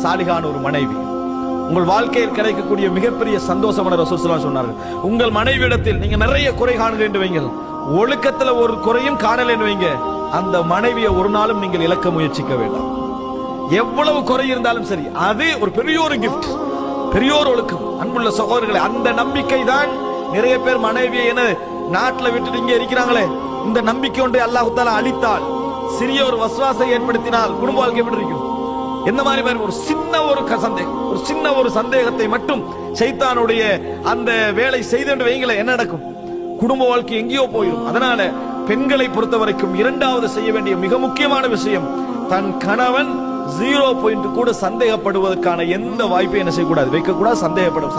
சாலிஹான ஒரு மனைவி உங்கள் வாழ்க்கையில் கிடைக்கக்கூடிய மிகப்பெரிய சந்தோஷமான ரசூலுல்லாஹ் சொன்னார்கள். உங்கள் மனைவியிடத்தில் நீங்க நிறைய குறை காணுங்கள் வைங்க, ஒழுக்கத்துல ஒரு குறையும் காணல வைங்க, அந்த மனைவியை ஒரு நாளும் நீங்கள் இழக்க முயற்சிக்க வேண்டாம். எவ்வளவு குறை இருந்தாலும் சரி, அது ஒரு பெரிய ஒரு கிஃப்ட், பெரிய ஒரு ஒழுக்கம். அன்புள்ள சகோதரர்களே, அந்த நம்பிக்கை தான் நிறைய பேர் மனைவியை என நாட்டில் விட்டுட்டு இங்க இருக்கிறாங்களே, இந்த நம்பிக்கை ஒன்றை அல்லாஹ் தஆலா அளித்தால், சிறிய ஒரு வஸ்வாசை ஏற்படுத்தினால் குடும்ப வாழ்க்கை எப்படி இருக்கும்? எந்த மாதிரி ஒரு சின்ன ஒரு சந்தேகம், ஒரு சின்ன ஒரு சந்தேகத்தை மட்டும் ஷைத்தானுடைய அந்த வேலை செய்து வைங்களே, என்ன நடக்கும்? குடும்ப வாழ்க்கை எங்கேயோ போயிடும். அதனால பெண்களை பொறுத்த வரைக்கும் இரண்டாவது செய்ய வேண்டிய மிக முக்கியமான விஷயம், தன் கணவன் 0 பாயிண்ட் கூட சந்தேகப்படுவதற்கான எந்த வாய்ப்பையும் என்ன செய்யக்கூடாது, வைக்கக்கூடாது.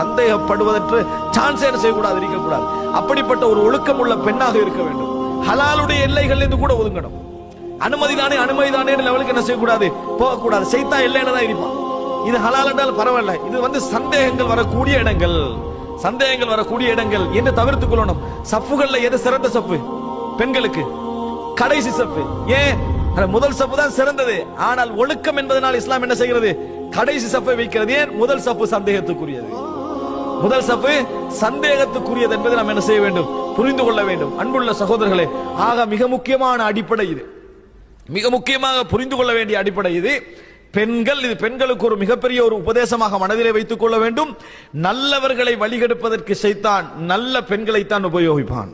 சந்தேகப்படுவதற்கு சான்ஸ் என்ன செய்யக்கூடாது, இருக்கக்கூடாது. அப்படிப்பட்ட ஒரு ஒழுக்கம் உள்ள பெண்ணாக இருக்க வேண்டும். ஹலாலுடைய எல்லைகள் இருந்து கூட ஒதுங்கணும். அனுமதிதானே லெவலுக்கு என்ன செய்யக்கூடாது, போகக்கூடாது. ஷைத்தான் எல்லையில தான் இருப்பான். இது ஹலால் என்றால் பரவாயில்ல, இது சந்தேகங்கள் வரக்கூடிய இடங்கள், சந்தேகங்கள் வரக்கூடிய இடங்கள் என்று தவிர்த்துக் கொள்ளணும். சஃப்புகள்ல எது சிறந்த சஃப்பு? பெண்களுக்கு கடைசி சஃப்பு. ஏன்? முதல் சஃப்பு தான் சிறந்தது. ஆனால் ஒழுக்கம் என்பதனால் இஸ்லாம் என்ன செய்கிறது, கடைசி சஃப்பை வைக்கிறது. ஏன்? முதல் சஃப்பு சந்தேகத்துக்குரியது, முதல் சஃப்பு சந்தேகத்துக்குரியது என்பதை நாம் என்ன செய்ய வேண்டும், புரிந்து கொள்ள வேண்டும். அன்புள்ள சகோதரர்களே, ஆக மிக முக்கியமான அடிப்படை இது, மிக முக்கியமாக புரிந்து கொள்ள வேண்டிய அடிப்படை இது. பெண்கள், இது பெண்களுக்கு ஒரு மிகப்பெரிய ஒரு உபதேசமாக மனதிலே வைத்துக் கொள்ள வேண்டும். நல்லவர்களை வழிகெடுப்பதற்கு ஷைத்தான் நல்ல பெண்களைத்தான் உபயோகிப்பான்.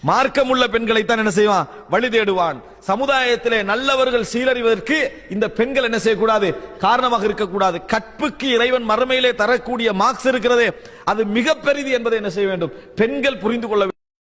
மார்க்கமுள்ள பெண்களைத்தான் என்ன செய்வான், வழி தேடுவான். சமுதாயத்திலே நல்லவர்கள் சீரறிவதற்கு இந்த பெண்கள் என்ன செய்யக்கூடாது, காரணமாக இருக்கக்கூடாது. கற்புக்கு இறைவன் மறுமையிலே தரக்கூடிய மார்க்ஸ் இருக்கிறதே, அது மிக பெரிது என்பதை என்ன செய்ய வேண்டும், பெண்கள் புரிந்து கொள்ள வேண்டும்.